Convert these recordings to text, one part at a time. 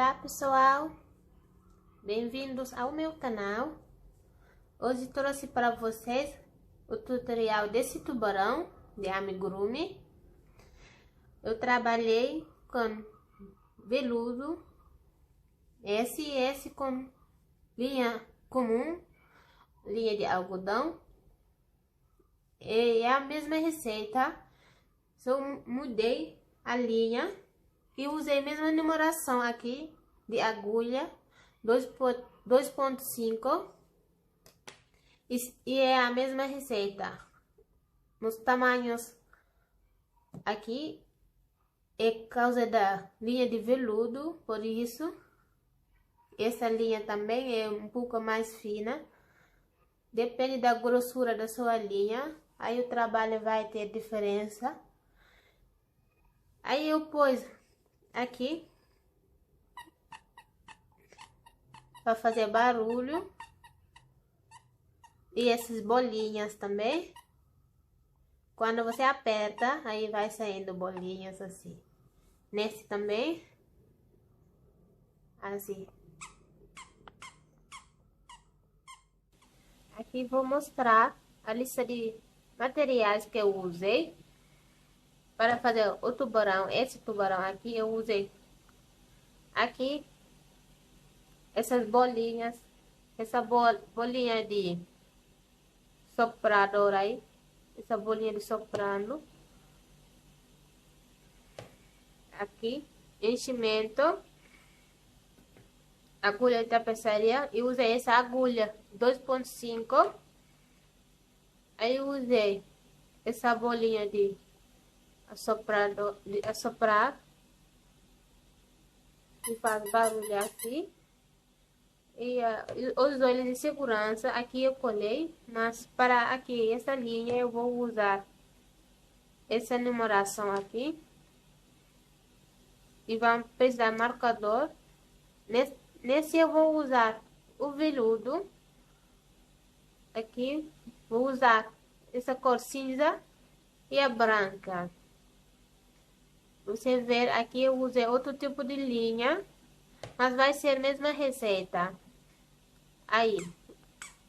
Olá pessoal, bem-vindos ao meu canal. Hoje trouxe para vocês o tutorial desse tubarão de amigurumi. Eu trabalhei com veludo, esse com linha comum, linha de algodão. E é a mesma receita, só mudei a linha e usei a mesma numeração aqui de agulha 2.5 e é a mesma receita nos tamanhos. Aqui é causa da linha de veludo, por isso essa linha também é um pouco mais fina, depende da grossura da sua linha, aí o trabalho vai ter diferença. Aí eu pus aqui para fazer barulho e essas bolinhas também. Quando você aperta, aí vai saindo bolinhas assim. Nesse também, assim. Aqui vou mostrar a lista de materiais que eu usei para fazer o tubarão. Esse tubarão aqui eu usei aqui essas bolinhas, essa bolinha de soprador aí, essa bolinha de soprando. Aqui, enchimento, agulha de tapeçaria, e usei essa agulha 2.5. Aí eu usei essa bolinha de assoprar, que faz barulho assim. E os olhos de segurança, aqui eu colei, mas para aqui, essa linha, eu vou usar essa numeração aqui. E vamos precisar marcador. Nesse eu vou usar o veludo. Aqui vou usar essa cor cinza e a branca. Você ver aqui eu usei outro tipo de linha, mas vai ser a mesma receita. Aí,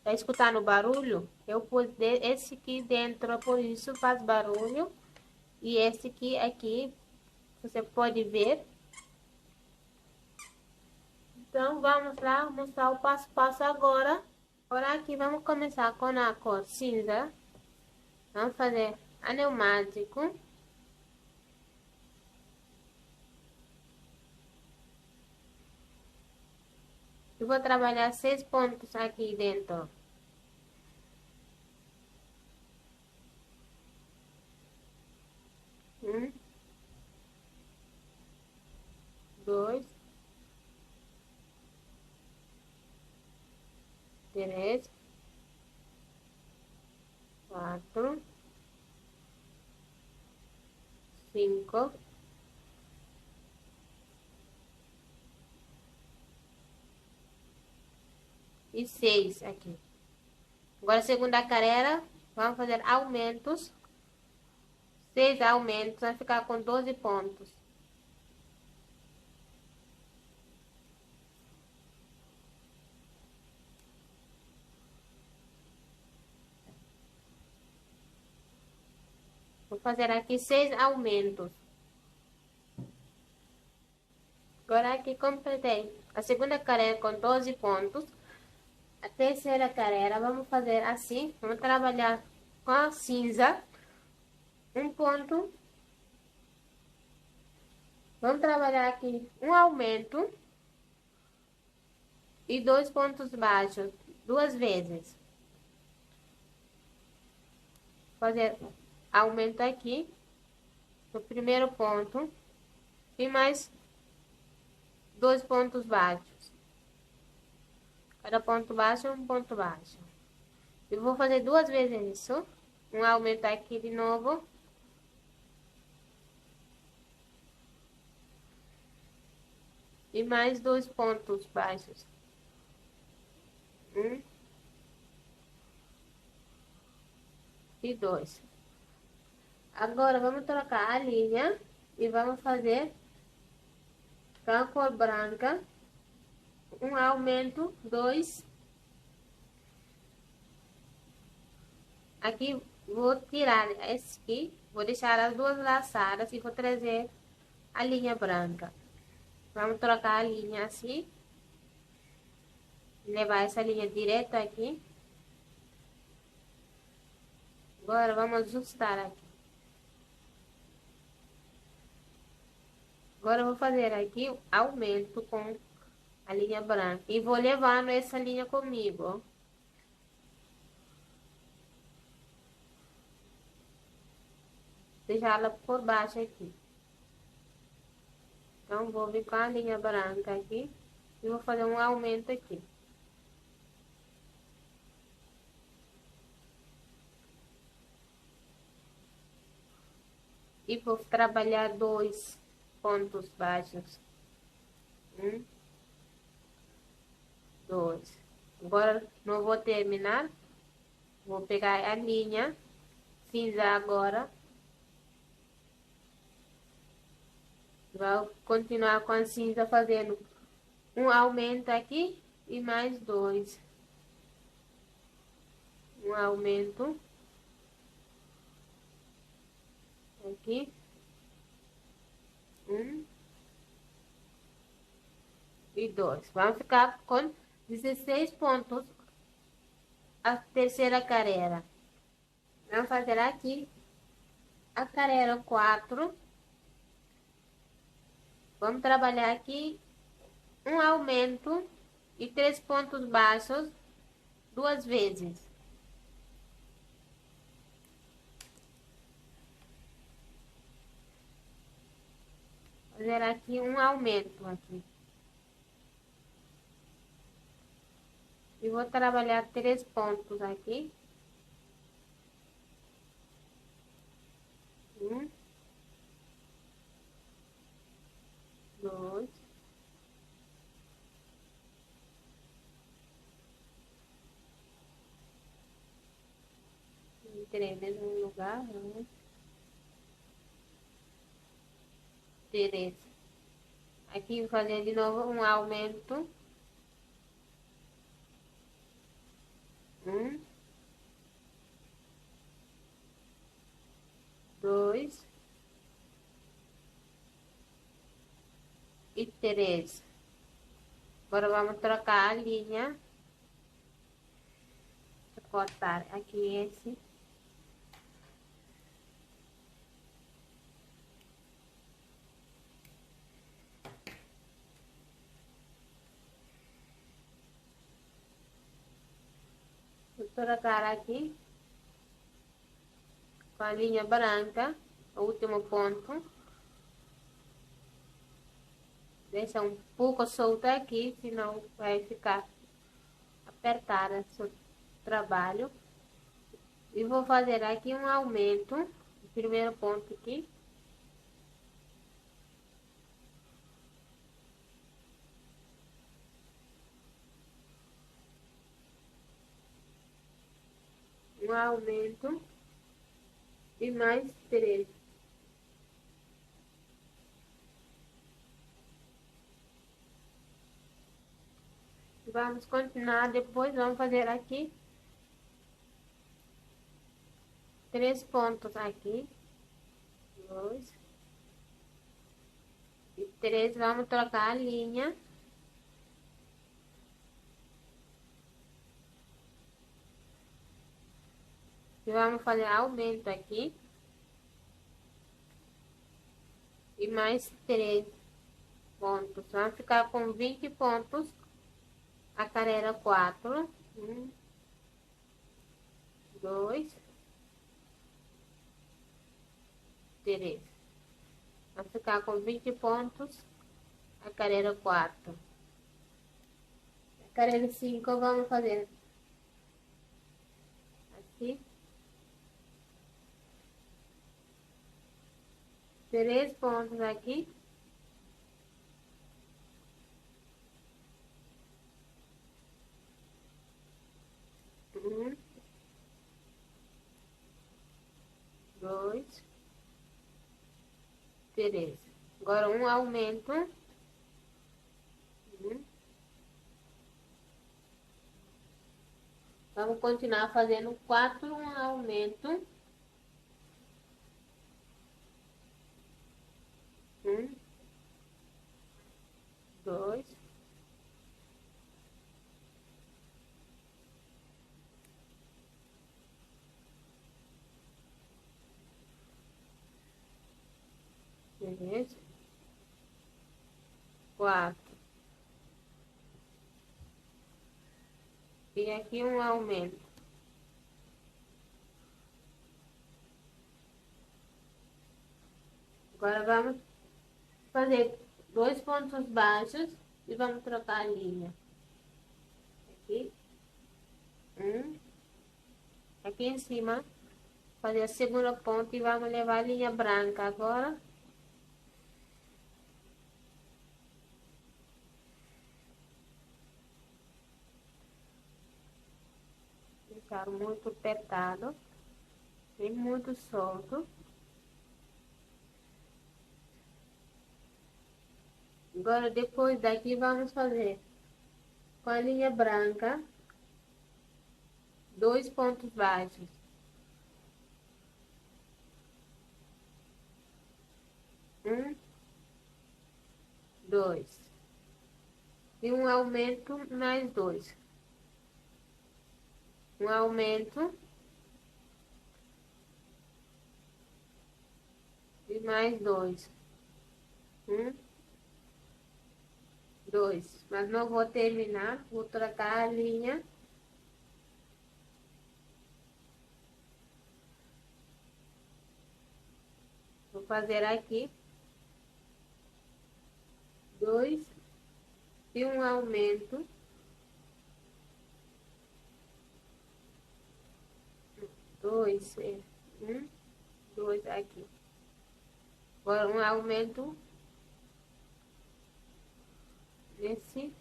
tá escutando o barulho? Eu pus esse aqui dentro, por isso faz barulho. E esse aqui, você pode ver. Então, vamos lá mostrar o passo a passo agora. Agora aqui vamos começar com a cor cinza. Vamos fazer pneumático. Eu vou trabalhar 6 pontos aqui dentro. Um, dois, três, quatro, cinco, e 6 aqui. Agora, segunda carreira, vamos fazer aumentos. 6 aumentos, vai ficar com 12 pontos. Vou fazer aqui 6 aumentos. Agora aqui completei a segunda carreira com 12 pontos. A terceira carreira, vamos fazer assim. Vamos trabalhar com a cinza. Um ponto. Vamos trabalhar aqui um aumento. E 2 pontos baixos. 2 vezes. Fazer aumento aqui. No primeiro ponto. E mais 2 pontos baixos. Cada ponto baixo é um ponto baixo. Eu vou fazer 2 vezes isso. Um aumento aqui de novo. E mais 2 pontos baixos. 1 e 2. Agora vamos trocar a linha e vamos fazer com a cor branca, um aumento, 2. Aqui vou tirar esse aqui, vou deixar as duas laçadas e vou trazer a linha branca. Vamos trocar a linha assim, levar essa linha direto aqui. Agora vamos ajustar aqui. Agora eu vou fazer aqui aumento com a linha branca e vou levando essa linha comigo, ó. Deixar ela por baixo aqui. Então, vou vir com a linha branca aqui e vou fazer um aumento aqui. E vou trabalhar 2 pontos baixos. 1, 2. Agora, não vou terminar. Vou pegar a linha cinza agora. Vou continuar com a cinza fazendo um aumento aqui e mais 2. Um aumento. Aqui. 1 e 2. Vamos ficar com 16 pontos a terceira carreira. Vamos fazer aqui a carreira 4. Vamos trabalhar aqui um aumento e 3 pontos baixos 2 vezes. Fazer aqui um aumento aqui. E vou trabalhar 3 pontos aqui. 1, 2. Entrei no mesmo lugar, 1, 3. Aqui vou fazer de novo um aumento. 1, 2 e 3. Agora vamos trocar a linha. Vou cortar aqui esse. Vou trocar aqui com a linha branca, o último ponto. Deixa um pouco solta aqui, senão vai ficar apertada seu trabalho. E vou fazer aqui um aumento, o primeiro ponto aqui. Um aumento e mais 3. Vamos continuar, depois vamos fazer aqui 3 pontos aqui, 2 e 3. Vamos trocar a linha. E vamos fazer aumento aqui. E mais 3 pontos. Vamos ficar com 20 pontos a carreira 4. 1, 2, 3. Vamos ficar com 20 pontos a carreira 4. A carreira 5 vamos fazer aqui. 3 pontos aqui. 1, 2, 3. Agora um aumento Vamos continuar fazendo 4 aumentos. 1, 2, 3, 4. E aqui um aumento. Agora vamos fazer 2 pontos baixos e vamos trocar a linha. Aqui. Aqui em cima. Fazer a segunda ponta e vamos levar a linha branca agora. Ficar muito apertado e muito solto. Agora depois daqui vamos fazer com a linha branca 2 pontos baixos. 1, 2. E um aumento mais 2. Um aumento e mais 2. 1, 2. Mas não vou terminar, vou trocar a linha. Vou fazer aqui 2 e um aumento. 2, 1, 2 aqui. Agora um aumento nesse.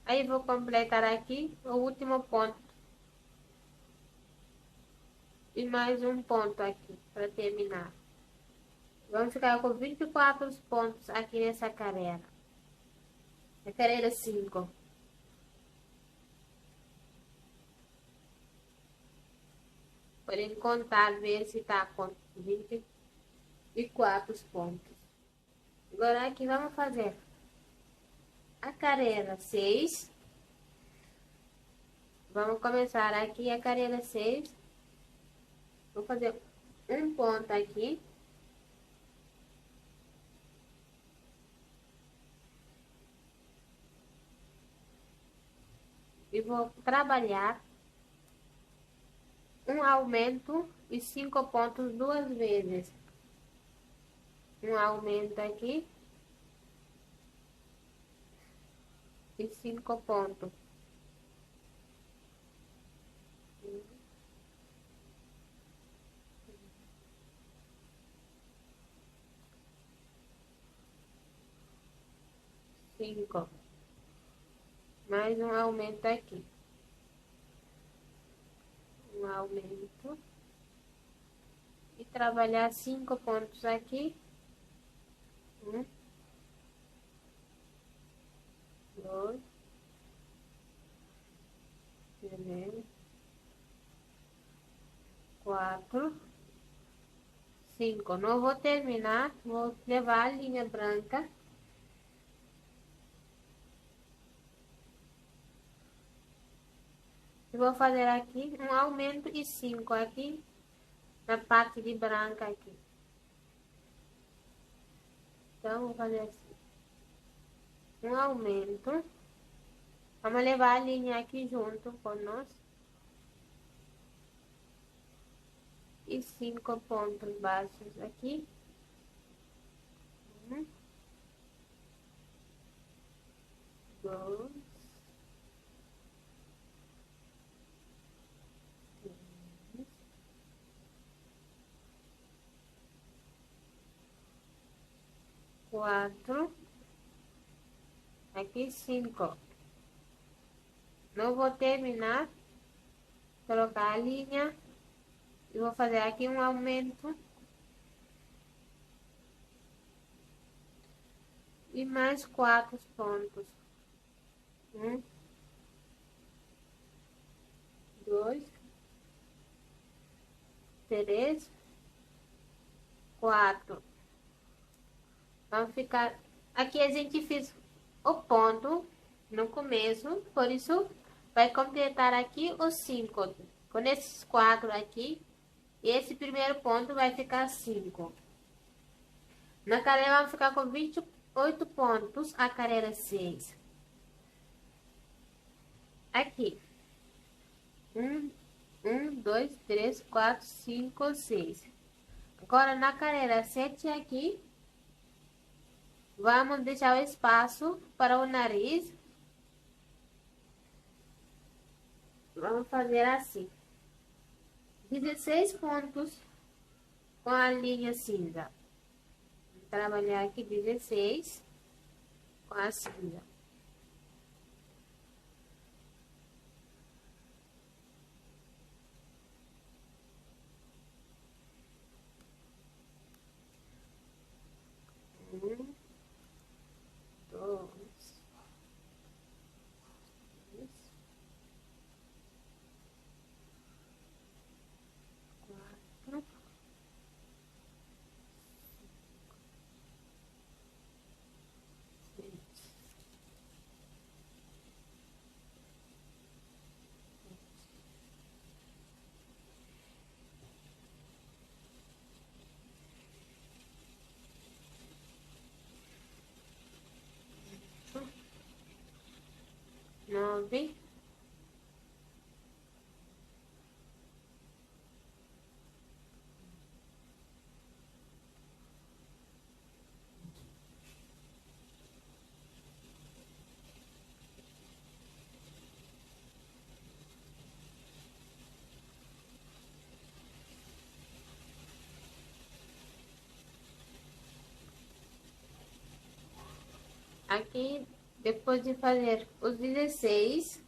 Aí vou completar aqui o último ponto. E mais um ponto aqui para terminar. Vamos ficar com 24 pontos aqui nessa carreira. A carreira 5. Podem contar, ver se está com 24 pontos. Agora aqui vamos fazer a carreira 6. Vamos começar aqui a carreira 6. Vou fazer um ponto aqui. E vou trabalhar um aumento e 5 pontos 2 vezes. Um aumento aqui e 5 pontos. 5. Mais um aumento aqui. Um aumento. E trabalhar 5 pontos aqui. 1, 2, 3, 4, 5. Não vou terminar, vou levar a linha branca. E vou fazer aqui um aumento e 5 aqui na parte de branca aqui. Então, vou fazer assim. Um aumento. Vamos levar a linha aqui junto com nós. E 5 pontos baixos aqui. 1, 2, 3, 4, aqui 5. Não vou terminar, trocar a linha e vou fazer aqui um aumento e mais 4 pontos. 1, 2, 3, 4. Vamos ficar... Aqui a gente fez o ponto no começo, por isso vai completar aqui os 5. Com esses 4 aqui, esse primeiro ponto vai ficar 5. Na carreira vamos ficar com 28 pontos, a carreira 6. Aqui. 1, 2, 3, 4, 5, 6. Agora na carreira 7 aqui, vamos deixar o espaço para o nariz. Vamos fazer assim. 16 pontos com a linha cinza. Vou trabalhar aqui 16 com a cinza. Um, dois, três, 4, 6, 9, aqui, depois de fazer os 16,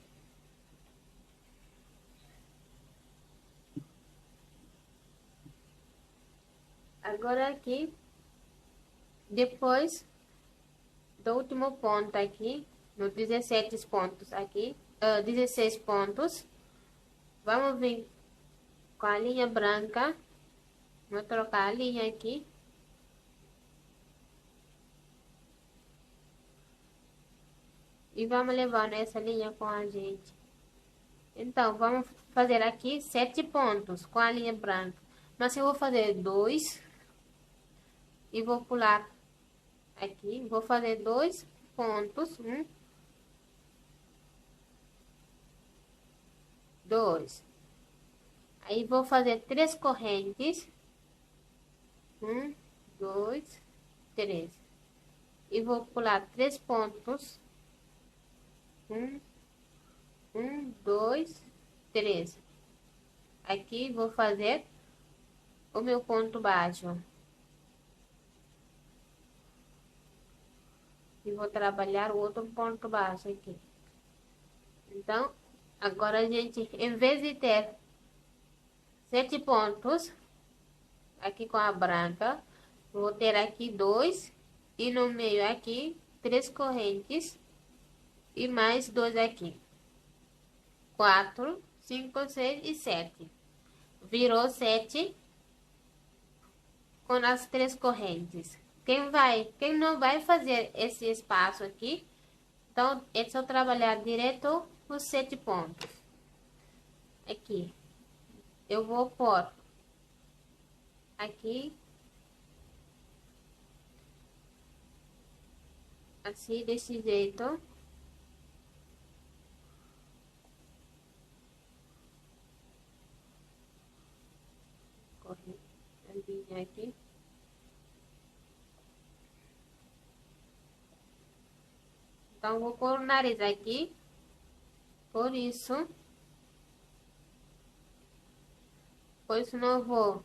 agora aqui, depois do último ponto aqui, nos 17 pontos aqui, 16 pontos, vamos vir com a linha branca, vou trocar a linha aqui. E vamos levando essa linha com a gente. Então, vamos fazer aqui 7 pontos com a linha branca. Mas eu vou fazer 2 e vou pular aqui. Vou fazer 2 pontos. 1, 2. Aí, vou fazer 3 correntes. 1, 2, 3. E vou pular 3 pontos. 1, 2, 3. Aqui vou fazer o meu ponto baixo. E vou trabalhar o outro ponto baixo aqui. Então, agora a gente, em vez de ter 7 pontos, aqui com a branca, vou ter aqui 2 e no meio aqui 3 correntes. E mais 2 aqui. 4, 5, 6 e 7. Virou 7 com as 3 correntes. Quem não vai fazer esse espaço aqui, então é só trabalhar direto os 7 pontos. Aqui. Eu vou pôr aqui. Assim, desse jeito. A linha aqui. Então, vou pôr o nariz aqui. Por isso não vou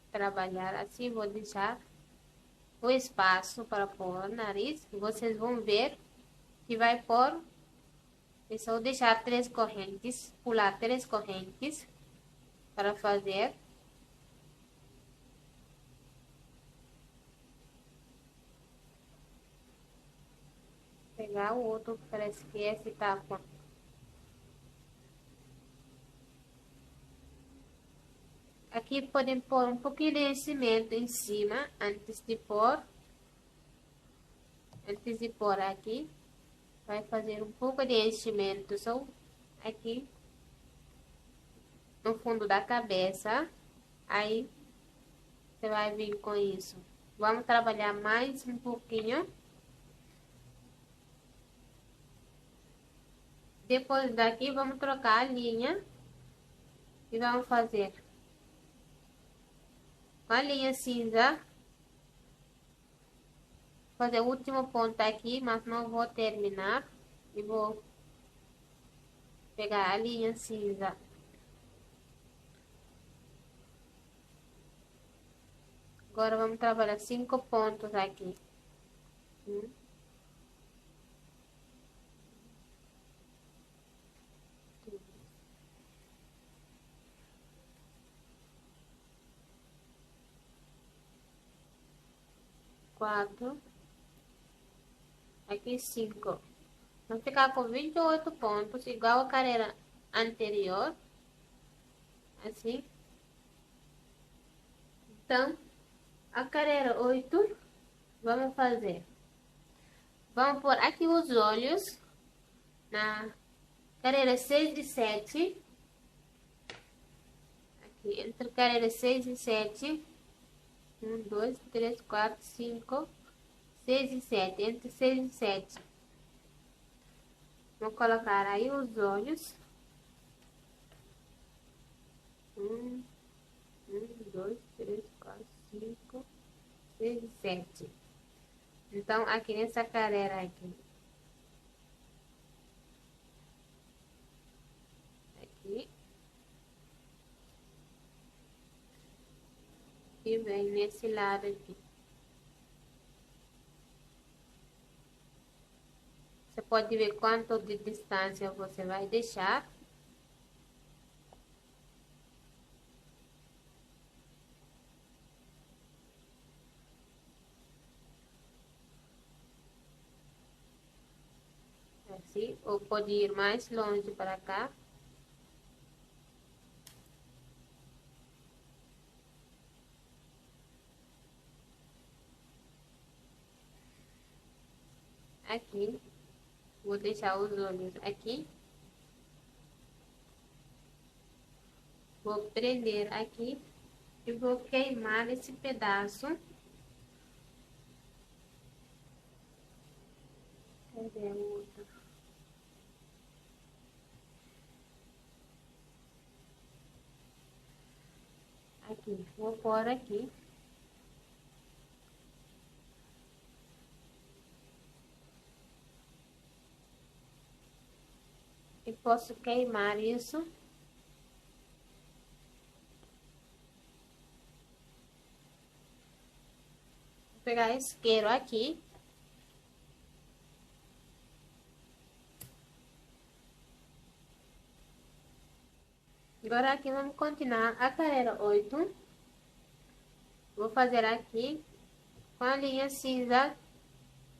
trabalhar assim. Vou deixar o espaço para pôr o nariz. Vocês vão ver que vai pôr. É só deixar 3 correntes. Pular 3 correntes. Para fazer. Pegar o outro, parece que esse tá com Aqui podem pôr um pouquinho de enchimento em cima, antes de pôr. Antes de pôr aqui, vai fazer um pouco de enchimento só aqui no fundo da cabeça. Aí, você vai vir com isso. Vamos trabalhar mais um pouquinho. Depois daqui, vamos trocar a linha. E vamos fazer com a linha cinza. Fazer o último ponto aqui, mas não vou terminar. E vou pegar a linha cinza. Agora vamos trabalhar 5 pontos aqui. 4, aqui 5. Vamos ficar com 28 pontos, igual a carreira anterior. Assim. Então, a carreira 8, vamos fazer. Vamos pôr aqui os olhos na carreira 6 e 7. Aqui, entre carreira 6 e 7. 1, 2, 3, 4, 5, 6 e 7. Entre 6 e 7. Vou colocar aí os olhos. 1, 2, 3, 4, 5, 6 e 7. Então, aqui nessa carreira aqui. Aqui. E vem nesse lado aqui. Você pode ver quanto de distância você vai deixar. Assim, ou pode ir mais longe para cá. Aqui. Vou deixar os olhos aqui. Vou prender aqui e vou queimar esse pedaço. Cadê o outro? Aqui, vou pôr aqui. E posso queimar isso. Vou pegar isqueiro aqui. Agora aqui vamos continuar a carreira 8. Vou fazer aqui com a linha cinza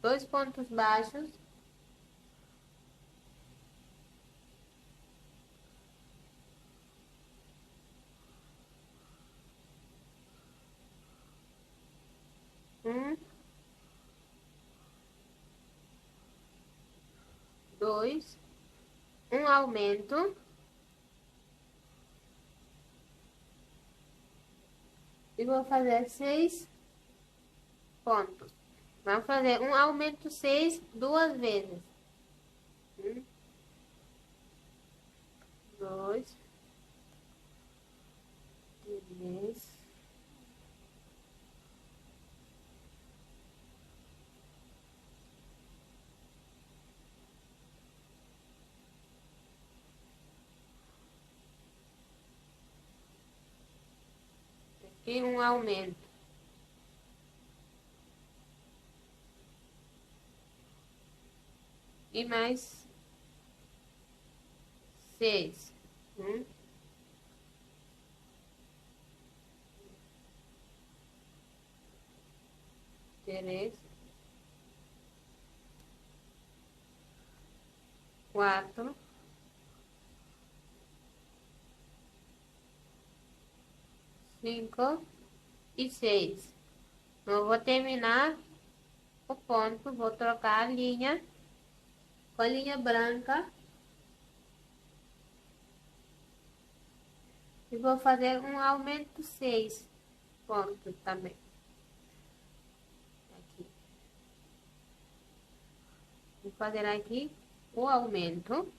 2 pontos baixos. Dois, um aumento. E vou fazer 6 pontos. Vamos fazer um aumento 6 duas vezes. 2, 3, 4 e um aumento. E mais 6. 3, 4, 5, 5 e 6. Eu vou terminar o ponto, vou trocar a linha com a linha branca e vou fazer um aumento 6 pontos também. Aqui. Vou fazer aqui o aumento.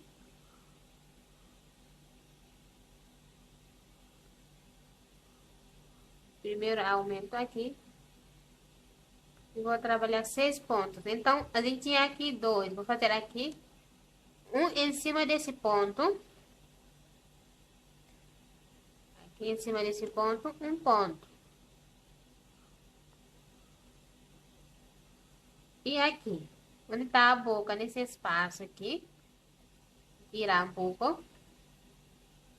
Primeiro aumento aqui. E vou trabalhar 6 pontos. Então, a gente tinha aqui 2. Vou fazer aqui um em cima desse ponto. Aqui em cima desse ponto, um ponto. E aqui, onde tá a boca, nesse espaço aqui, virar um pouco.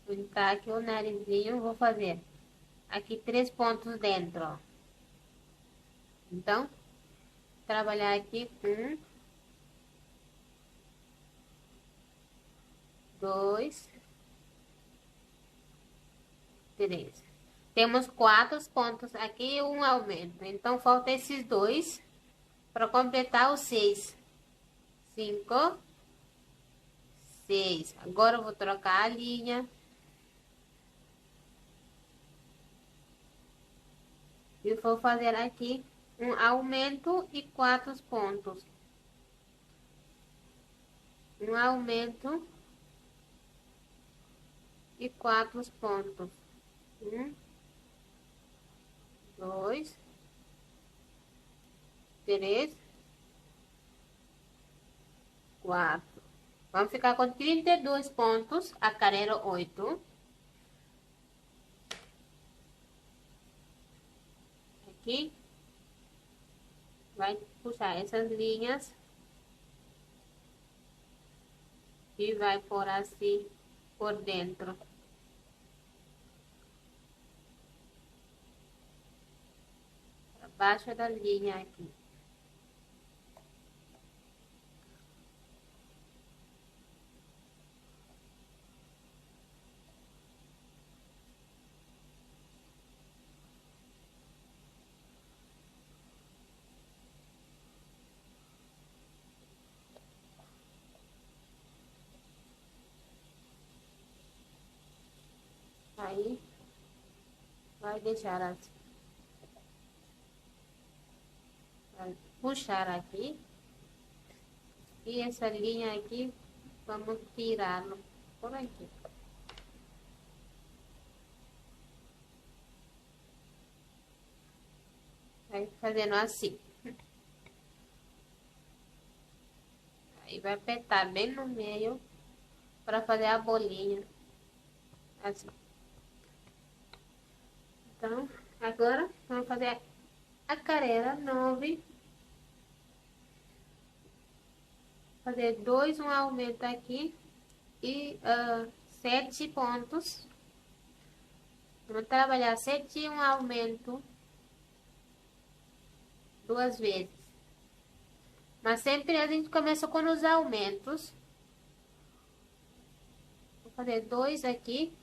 Onde tá aqui o narizinho, vou fazer aqui 3 pontos dentro, ó. Então, trabalhar aqui 1, 2, 3. Temos 4 pontos aqui e um aumento. Então, falta esses 2 para completar os 6. 5, 6. Agora eu vou trocar a linha. E vou fazer aqui um aumento e 4 pontos. Um aumento e 4 pontos. 1, 2, 3, 4. Vamos ficar com 32 pontos a carreira 8. Aqui. Vai puxar essas linhas. E vai pôr assim por dentro. Abaixo da linha aqui. Aí, vai deixar assim. Vai puxar aqui. E essa linha aqui, vamos tirá-lo por aqui. Vai fazendo assim. Aí vai apertar bem no meio para fazer a bolinha. Assim. Então, agora vamos fazer a carreira 9. Fazer 2, um aumento aqui e 7 pontos. Vamos trabalhar 7 e um aumento 2 vezes. Mas sempre a gente começa com os aumentos. Vou fazer 2 aqui.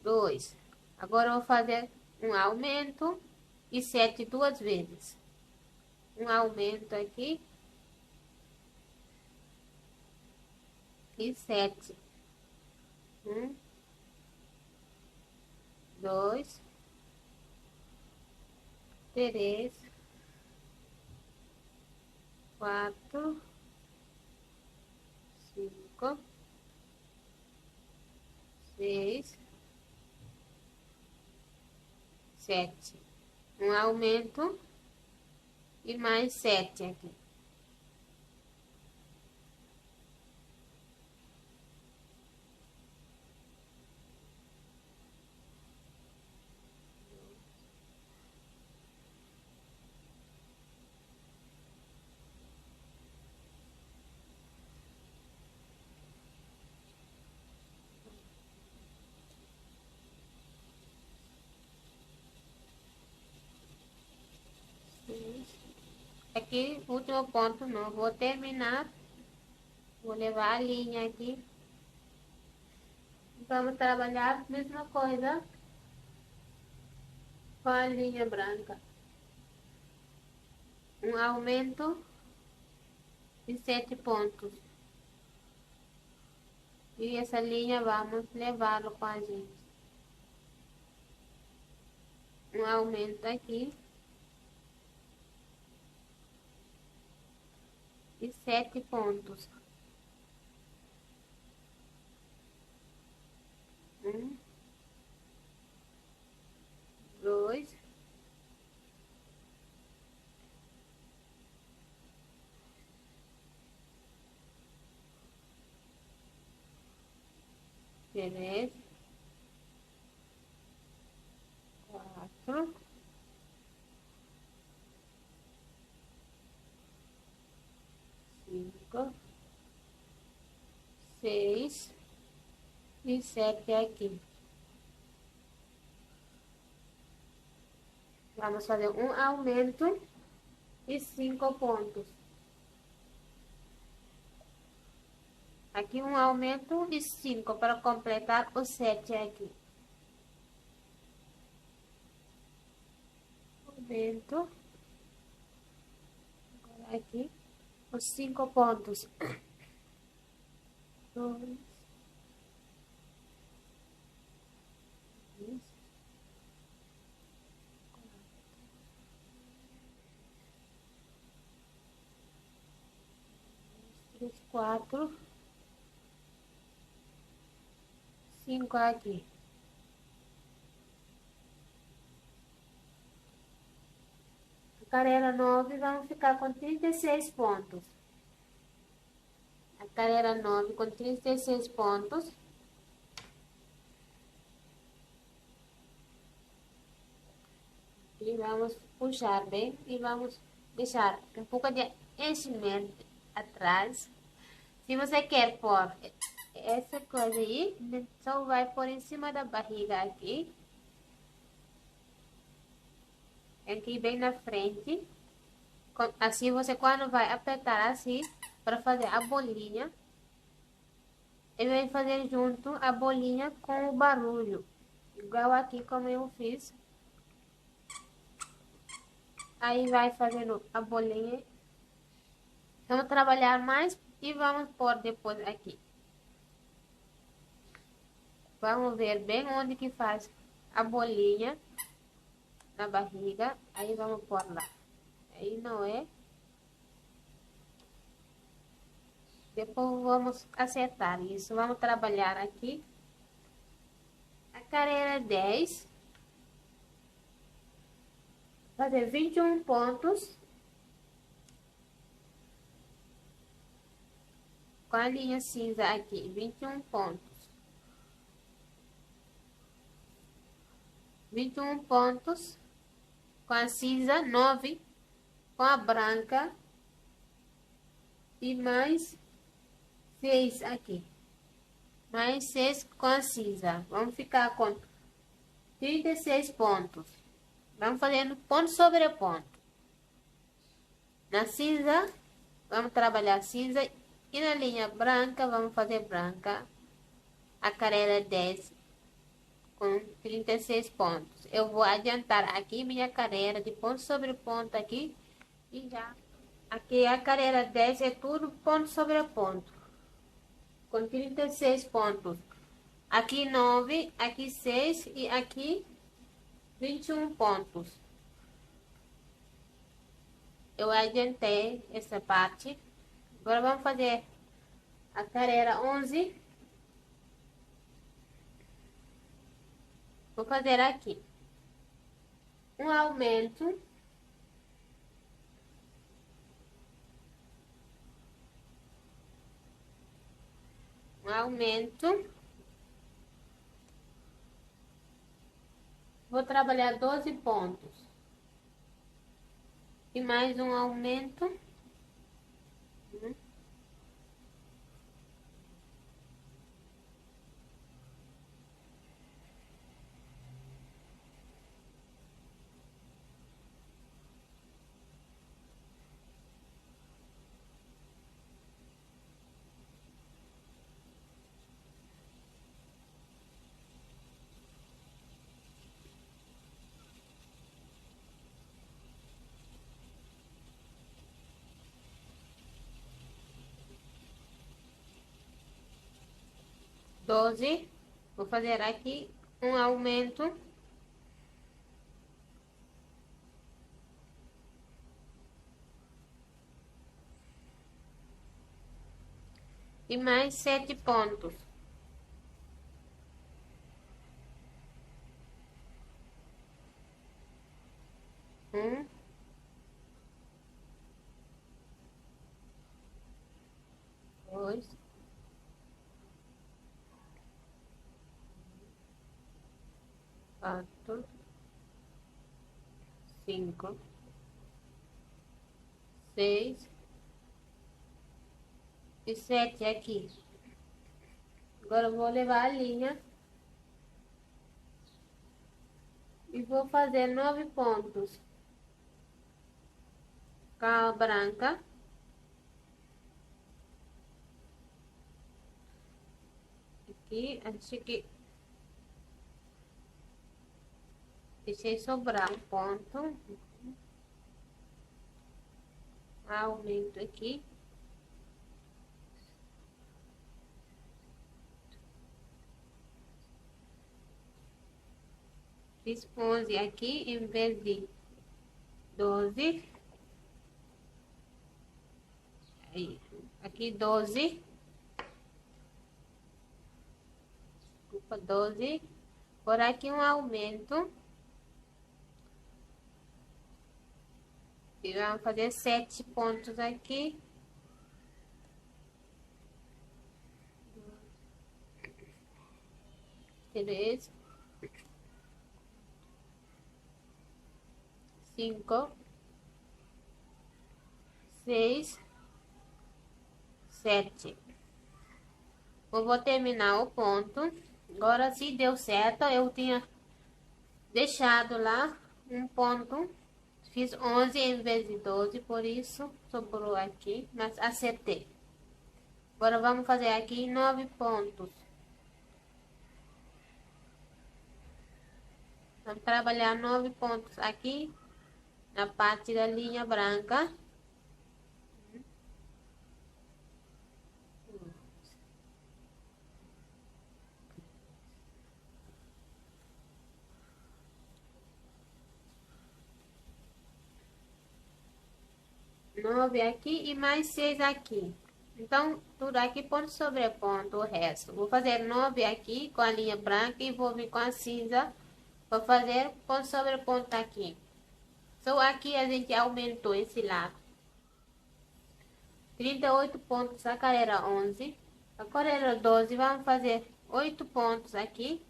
2. Agora eu vou fazer um aumento e 7 2 vezes. Um aumento aqui. E 7. 1, 2, 3, 4, 5, 6, 7. Um aumento e mais 7 aqui. Aqui, último ponto, não vou terminar. Vou levar a linha aqui Vamos trabalhar a mesma coisa com a linha branca. Um aumento de 7 pontos. E essa linha vamos levá-lo com a gente. Um aumento aqui. E 7 pontos. 1, 2, 3, 4, 5, 6 e 7 aqui. Vamos fazer um aumento e 5 pontos. Aqui um aumento de 5 para completar os 7 aqui. Aumento. Agora aqui os 5 pontos. 2, 3, 4, 5 aqui. A carreira 9 vamos ficar com 36 pontos. A carreira 9 com 36 pontos. E vamos puxar bem e vamos deixar um pouco de enchimento atrás. Se você quer pôr essa coisa aí, só vai pôr em cima da barriga aqui. Aqui bem na frente. Assim você quando vai apertar assim, para fazer a bolinha, ele vai fazer junto a bolinha com o barulho. Igual aqui como eu fiz. Aí vai fazendo a bolinha. Vamos trabalhar mais e vamos pôr depois aqui. Vamos ver bem onde que faz a bolinha na barriga. Aí vamos pôr lá. Aí não é. Depois vamos acertar isso. Vamos trabalhar aqui. A carreira 10. Fazer 21 pontos. Com a linha cinza aqui. 21 pontos. 21 pontos. Com a cinza 9. Com a branca. E mais 6 aqui. Mais 6 com a cinza. Vamos ficar com 36 pontos. Vamos fazendo ponto sobre ponto. Na cinza, vamos trabalhar cinza. E na linha branca, vamos fazer branca. A carreira 10 com 36 pontos. Eu vou adiantar aqui minha carreira de ponto sobre ponto aqui. E já. Aqui a carreira 10 é tudo ponto sobre ponto. Com 36 pontos. Aqui 9, aqui 6 e aqui 21 pontos. Eu adiantei essa parte. Agora vamos fazer a carreira 11. Vou fazer aqui um aumento. Um aumento. Vou trabalhar 12 pontos. E mais um aumento. 12. Vou fazer aqui um aumento. E mais 7 pontos. Um, dois, quatro, 5, 6 e 7 aqui. Agora eu vou levar a linha e vou fazer 9 pontos com a branca. Aqui, acho que deixei sobrar um ponto. Aumento aqui. Fiz 11 aqui em vez de 12. Aí, aqui 12. Desculpa, 12. Por aqui um aumento. E vamos fazer 7 pontos aqui. Três. 5, 6, 7. Eu vou terminar o ponto. Agora, se deu certo, eu tinha deixado lá um ponto. Fiz 11 em vez de 12, por isso sobrou aqui, mas acertei. Agora, vamos fazer aqui 9 pontos. Vamos trabalhar 9 pontos aqui na parte da linha branca. Nove aqui e mais 6 aqui. Então, tudo aqui ponto sobre ponto, o resto. Vou fazer 9 aqui com a linha branca e vou vir com a cinza. Vou fazer ponto sobre ponto aqui. Só aqui a gente aumentou esse lado. 38 pontos, a carreira 11. A carreira 12, vamos fazer 8 pontos aqui.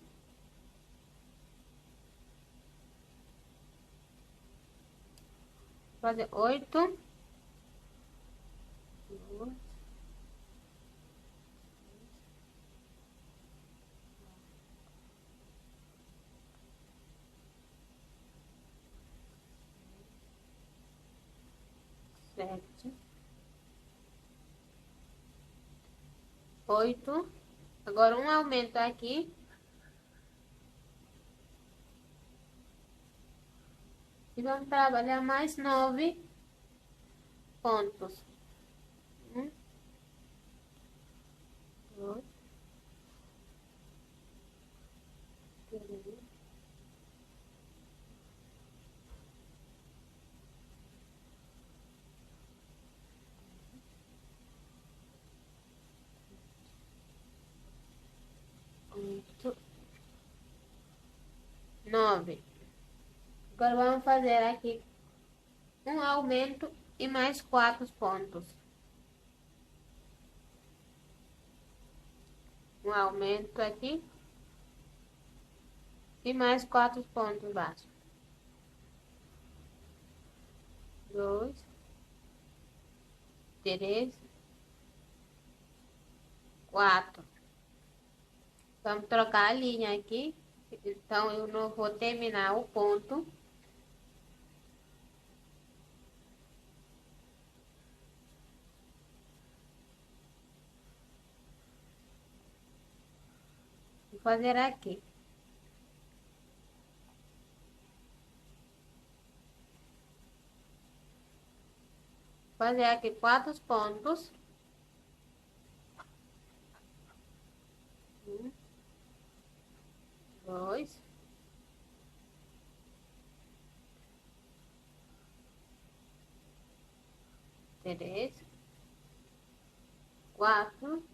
Fazer 8. 7, 8. Agora um aumento aqui. E vamos trabalhar mais 9 pontos. 1, 2, 3, 8, 9. Agora vamos fazer aqui um aumento e mais 4 pontos. Um aumento aqui e mais 4 pontos baixos. 2, 3, 4. Vamos trocar a linha aqui. Então, eu não vou terminar o ponto. Vou fazer aqui. Fazer aqui 4 pontos. 1, 3, 4,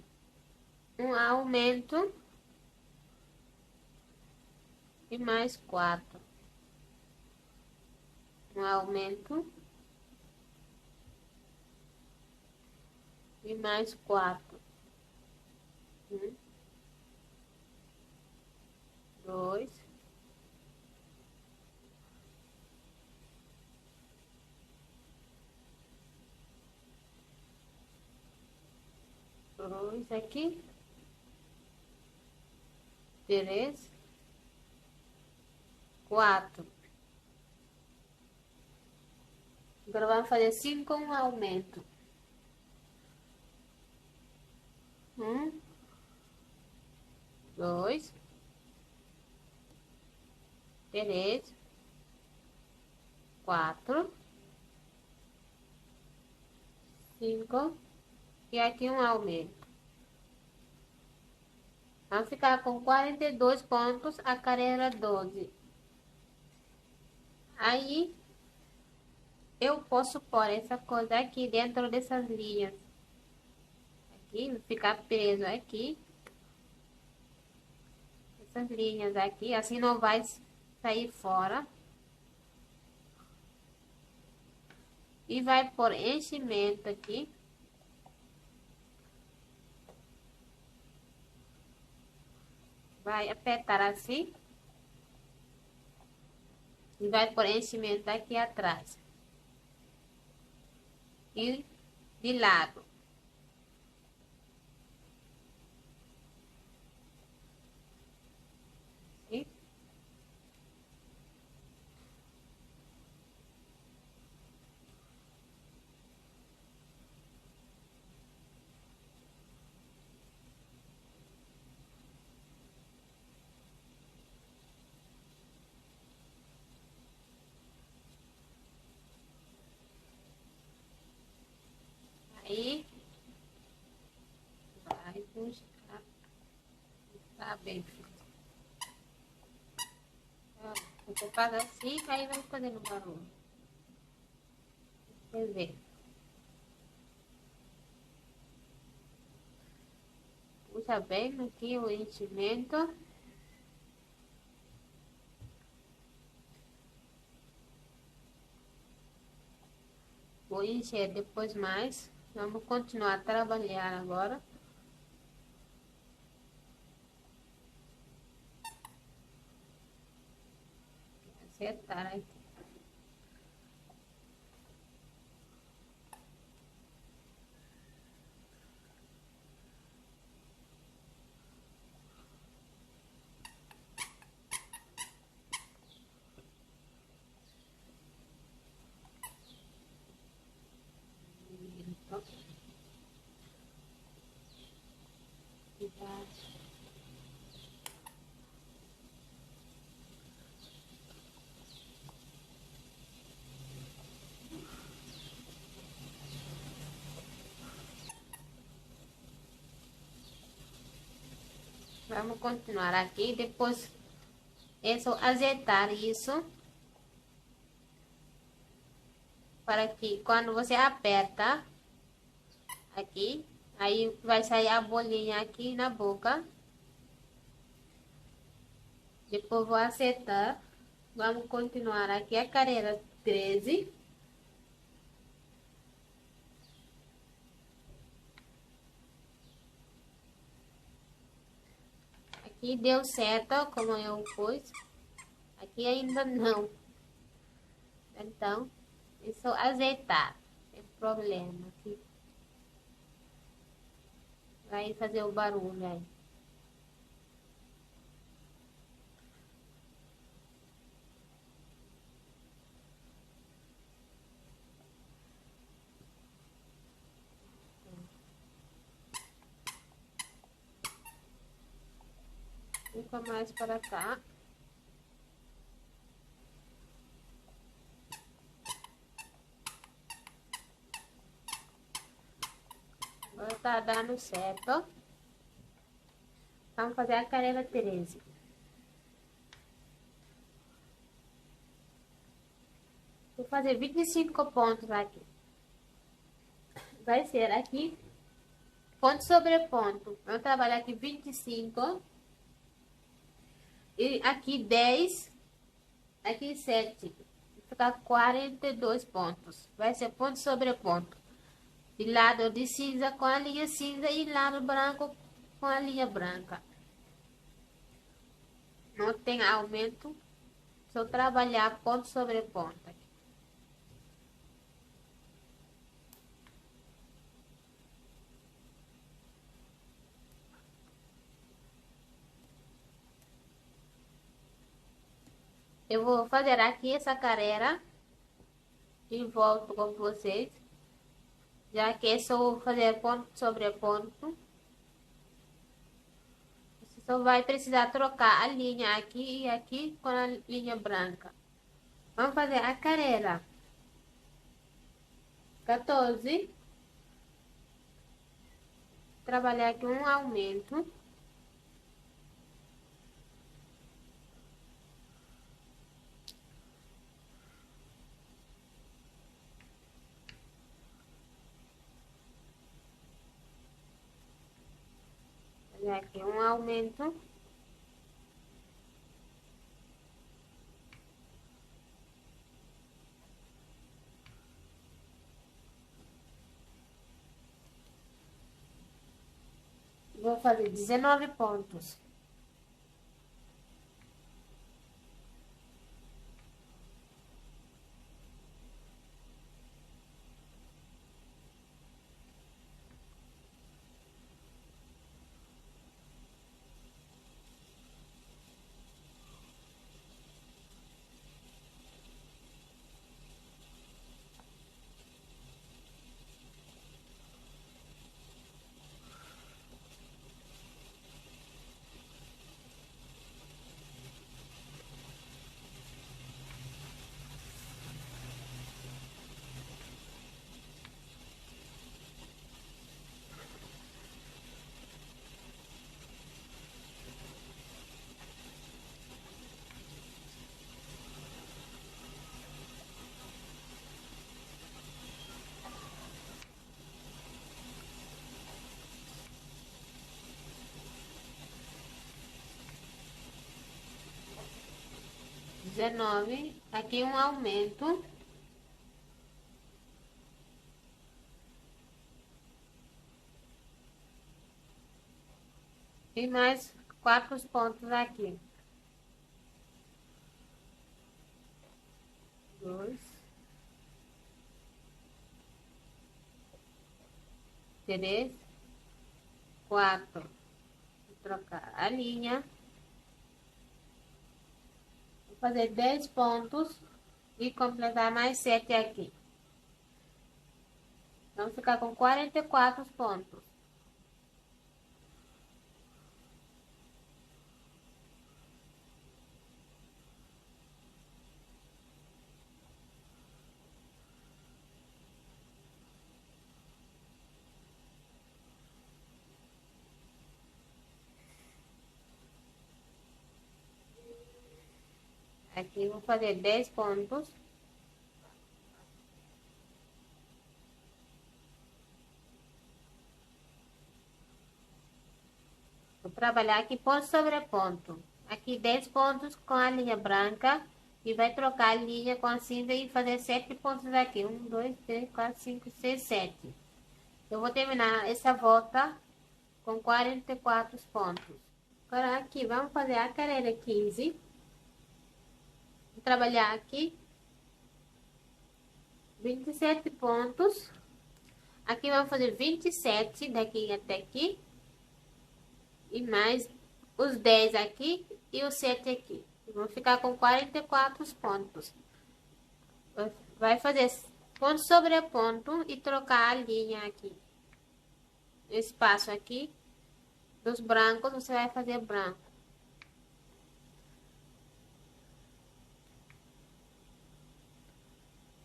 um aumento e mais 4, um aumento e mais 4, 2, 2 aqui, 3, 4. Agora vamos fazer 5 com um aumento. 1, 2, 3, 4, 5 e aqui um aumento. Vamos ficar com 42 pontos a carreira 12. Aí, eu posso pôr essa coisa aqui dentro dessas linhas. Aqui, ficar preso aqui. Essas linhas aqui, assim não vai sair fora. E vai por enchimento aqui. Vai apertar assim. E vai por enchimento aqui atrás. E de lado. Sim? Aí, vai buscar. Tá bem, filho. Você faz assim, aí vai fazendo barulho. Quer ver? Puxa bem aqui o enchimento. Vou encher depois mais. Vamos continuar a trabalhar agora. Acertar aqui. Vamos continuar aqui, depois é só ajeitar isso. Para que quando você aperta aqui, aí vai sair a bolinha aqui na boca. Depois vou acertar. Vamos continuar aqui a carreira 13. Aqui deu certo, como eu pus. Aqui ainda não. Então, é só ajeitar. Tem problema aqui. Vai fazer o barulho aí. Fica mais para cá. Agora tá dando certo. Vamos fazer a carreira 13. Vou fazer 25 pontos aqui. vai ser aqui, ponto sobre ponto. Vamos trabalhar aqui 25. E aqui 10. Aqui 7. Vai ficar 42 pontos. Vai ser ponto sobre ponto. De lado de cinza com a linha cinza e lado branco com a linha branca. Não tem aumento. Só trabalhar ponto sobre ponto. Eu vou fazer aqui essa carreira e volto com vocês. Já que é só fazer ponto sobre ponto. Você só vai precisar trocar a linha aqui e aqui com a linha branca. Vamos fazer a carreira. 14. Trabalhar aqui um aumento. Fazer aqui um aumento. Vou fazer 19 pontos. Aqui um aumento. E mais 4 pontos aqui. 2, 3, 4. Vou trocar a linha. Vou fazer 10 pontos e completar mais 7 aqui. Vamos ficar com 44 pontos. Aqui vou fazer 10 pontos. Vou trabalhar aqui ponto sobre ponto. Aqui 10 pontos com a linha branca. E vai trocar a linha com a cinza e fazer 7 pontos aqui. 1, 2, 3, 4, 5, 6, 7. Eu vou terminar essa volta com 44 pontos. Agora aqui, vamos fazer a carreira 15. Vou trabalhar aqui 27 pontos. Aqui vamos fazer 27 daqui até aqui. E mais os 10 aqui e os 7 aqui. Vou ficar com 44 pontos. Vai fazer ponto sobre ponto e trocar a linha aqui. Espaço aqui dos brancos, você vai fazer branco.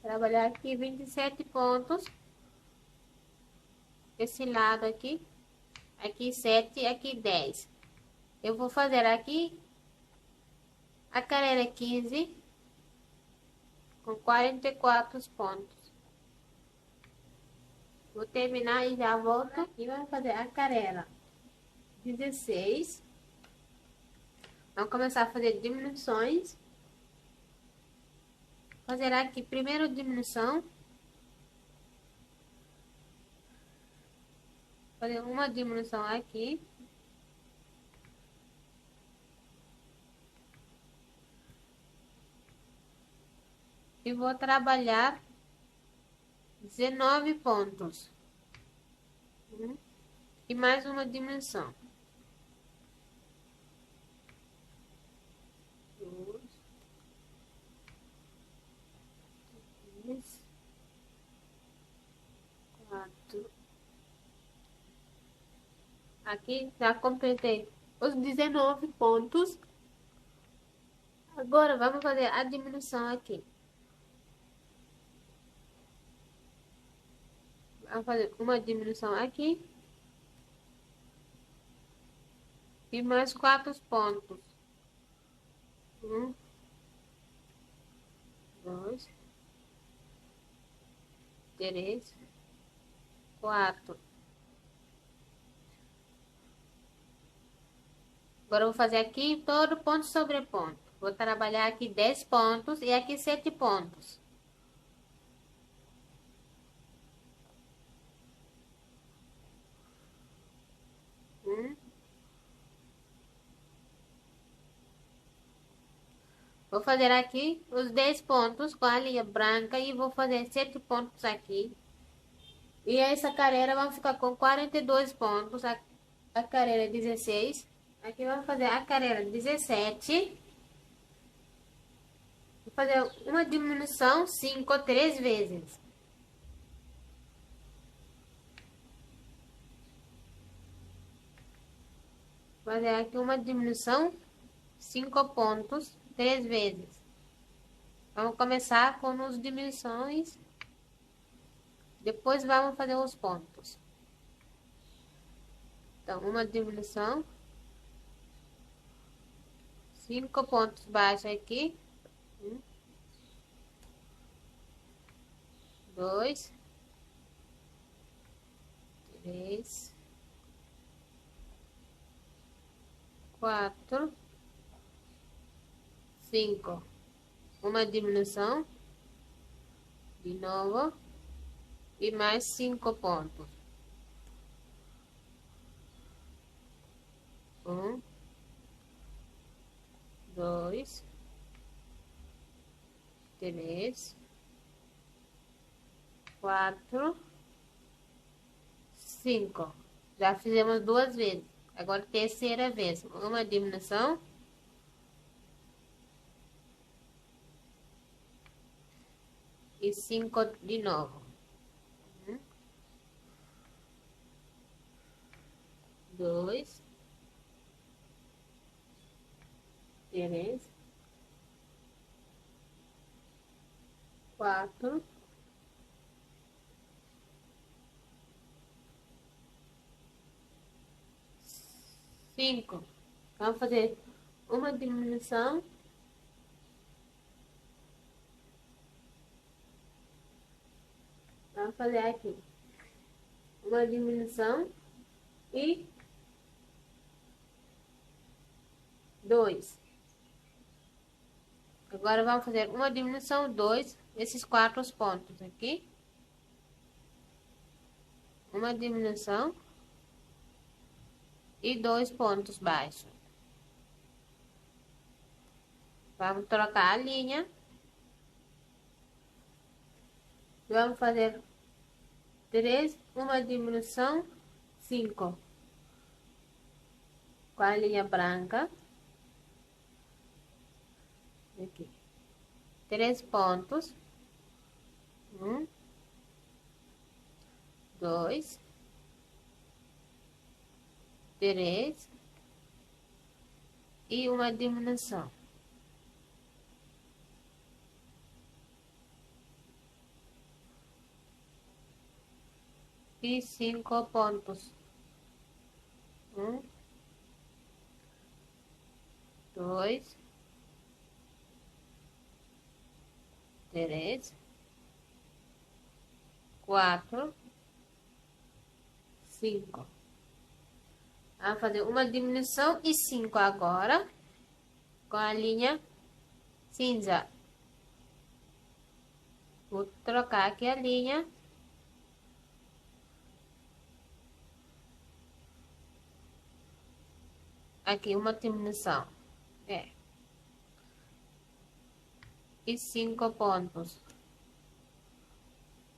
Trabalhar aqui 27 pontos. Esse lado aqui. Aqui 7 e aqui 10. Eu vou fazer aqui a carreira 15 com 44 pontos. Vou terminar e já volto. E vamos fazer a carela 16. Vamos começar a fazer diminuições. Fazer aqui primeiro diminuição. Fazer uma diminuição aqui. E vou trabalhar 19 pontos. E mais uma diminuição. 2, 3, 4. Aqui já completei os 19 pontos. Agora vamos fazer a diminuição aqui. Vamos fazer uma diminuição aqui. E mais 4 pontos. 1, 2, 3, 4. Agora eu vou fazer aqui todo ponto sobre ponto. Vou trabalhar aqui 10 pontos e aqui 7 pontos. Vou fazer aqui os 10 pontos com a linha branca e vou fazer 7 pontos aqui. E essa carreira vai ficar com 42 pontos. A carreira 16. Aqui vamos fazer a carreira 17. Vou fazer uma diminuição 5 3 vezes. Vou fazer aqui uma diminuição 5 pontos 3 vezes. Vamos começar com as diminuições. Depois vamos fazer os pontos. Então, uma diminuição. 5 pontos baixos aqui. 1, 2, 3, 4, 5. Uma diminuição. De novo. E mais 5 pontos. 1, 2, 3, 4, 5. Já fizemos 2 vezes. Agora, terceira vez. Uma diminuição. E 5 de novo. 1, 2, 3, 4, 5. Vamos fazer uma diminuição. Vamos fazer aqui uma diminuição e 2. Agora vamos fazer uma diminuição 2, esses 4 pontos aqui. Uma diminuição e 2 pontos baixos. Vamos trocar a linha. Vamos fazer 3, uma diminuição, 5. Com a linha branca. Aqui. 3 pontos. 1, 2, 3. E uma diminuição. E 5 pontos. 1, 2, 3, 4, 5. Vamos fazer uma diminuição e 5 agora, com a linha cinza. Vou trocar aqui a linha. Aqui uma diminuição. E 5 pontos.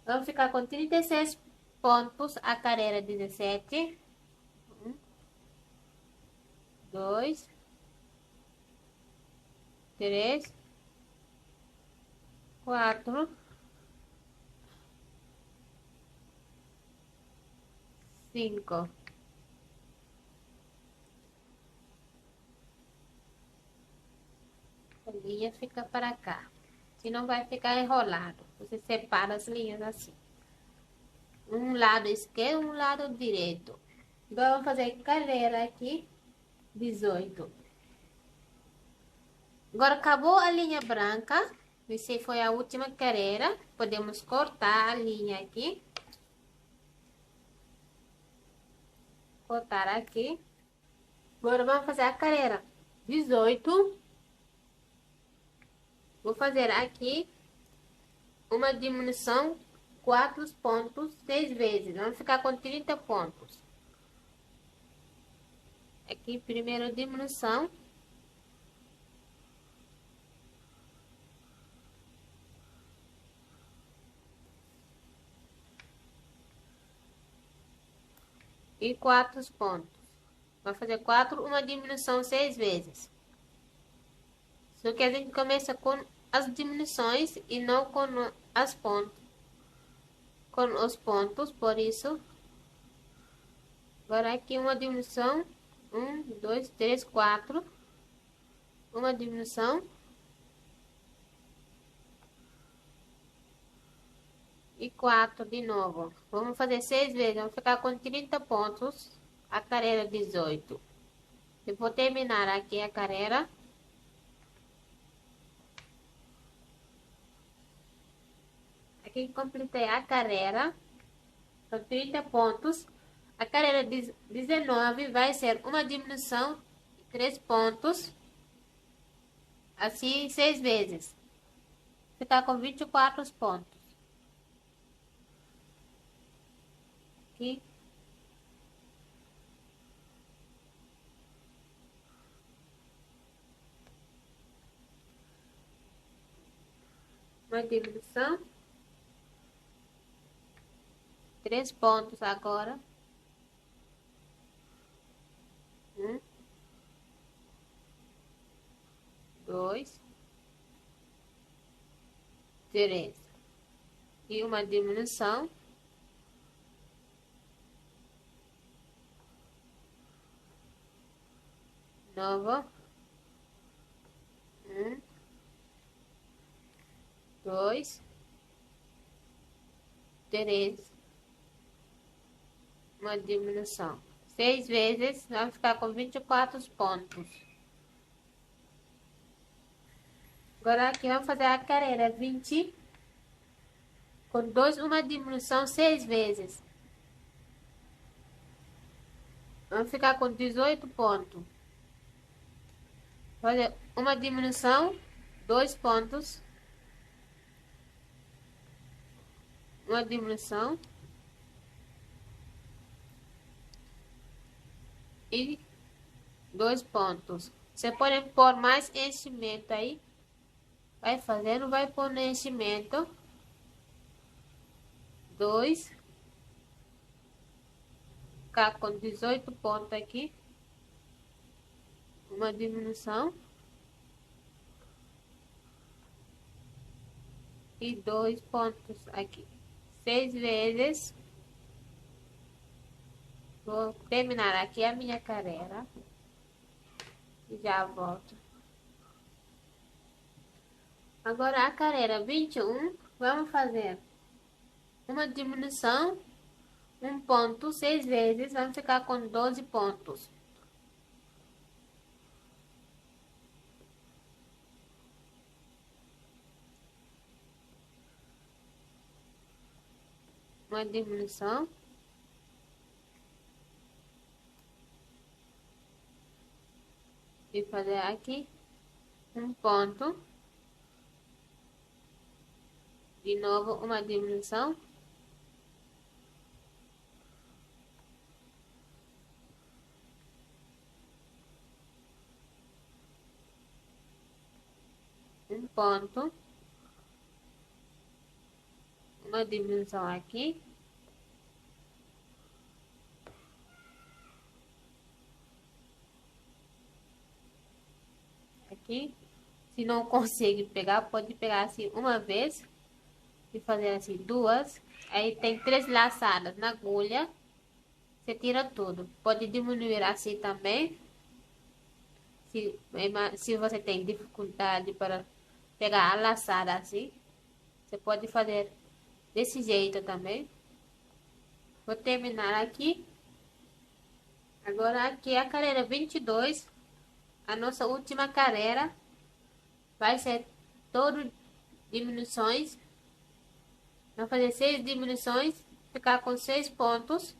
Vamos ficar com 36 pontos a carreira 17. 1, 2, 3, 4, 5. A linha fica para cá. Senão vai ficar enrolado. Você separa as linhas assim. Um lado esquerdo, um lado direito. Agora vamos fazer carreira aqui. 18. Agora acabou a linha branca. Essa foi a última carreira. Podemos cortar a linha aqui. Cortar aqui. Agora vamos fazer a carreira 18. Vou fazer aqui uma diminuição 4 pontos 6 vezes. Vamos ficar com 30 pontos. Aqui, primeira diminuição. E 4 pontos. Vai fazer 4, uma diminuição 6 vezes. Só que a gente começa com as diminuições e não com as pontos. Com os pontos, por isso. Agora aqui uma diminuição. 1, 2, 3, 4. Uma diminuição. E 4 de novo. Vamos fazer 6 vezes. Vamos ficar com 30 pontos. A carreira 18. Eu vou terminar aqui a carreira. Aqui completei a carreira. Com 30 pontos. A carreira 19 vai ser uma diminuição de 3 pontos. Assim 6 vezes. Ficar com 24 pontos. Aqui. Uma diminuição. 3 pontos agora. 1, 2, 3. E uma diminuição. Nova. 1, 2, 3. Uma diminuição. 6 vezes, vai ficar com 24 pontos. Agora aqui vamos fazer a carreira 20. Com 2, uma diminuição 6 vezes. Vamos ficar com 18 pontos. Fazer uma diminuição, 2 pontos. Uma diminuição. E 2 pontos. Você pode pôr mais enchimento aí. Vai fazendo, vai pôr no enchimento. 2. Ficar com 18 pontos aqui. Uma diminuição. E 2 pontos aqui. 6 vezes. Vou terminar aqui a minha carreira. E já volto. Agora a carreira 21. Vamos fazer uma diminuição. 1 ponto 6 vezes. Vamos ficar com 12 pontos. Uma diminuição. e fazer aqui um ponto, de novo uma diminuição, um ponto, uma diminuição aqui, aqui. Se não consegue pegar, pode pegar assim uma vez e fazer assim duas. Aí tem 3 laçadas na agulha, você tira tudo. Pode diminuir assim também, se você tem dificuldade para pegar a laçada assim, você pode fazer desse jeito também. Vou terminar aqui. Agora aqui é a carreira 22, a nossa última carreira. Vai ser todo diminuições. Vamos fazer 6 diminuições, ficar com 6 pontos.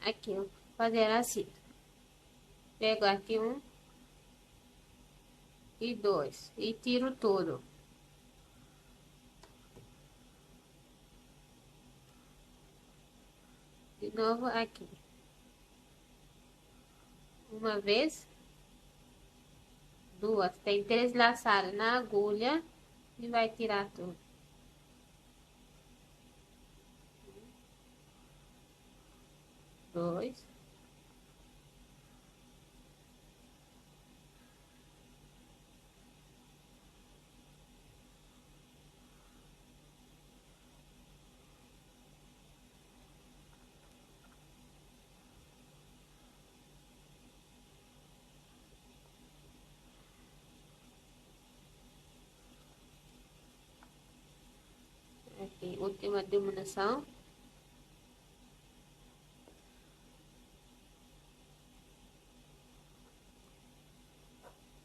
Aqui, ó, fazer assim. Pego aqui 1 e 2 e tiro tudo. De novo aqui. Uma vez, duas. Tem 3 laçadas na agulha e vai tirar tudo. Dois. Aqui, última diminuição.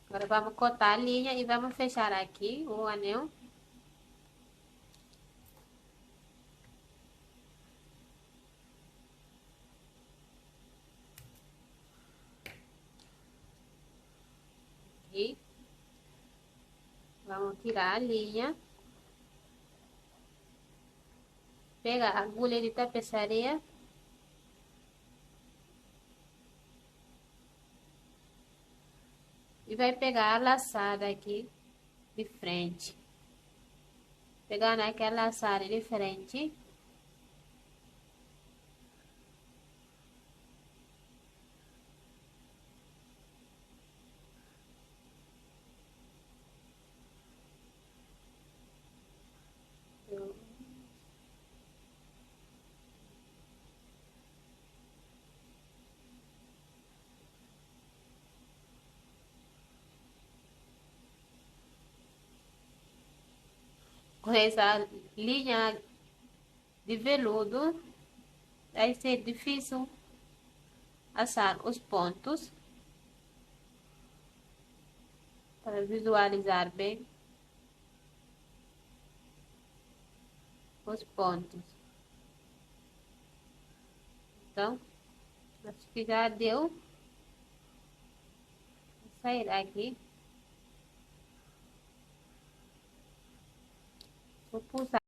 Agora vamos cortar a linha e vamos fechar aqui o anel. Aqui. Vamos tirar a linha. Pega a agulha de tapeçaria. E vai pegar a laçada aqui de frente. Pegar naquela laçada de frente. Com essa linha de veludo, vai ser difícil achar os pontos para visualizar bem os pontos. Então, acho que já deu. Vou sair aqui. Vou pulsar.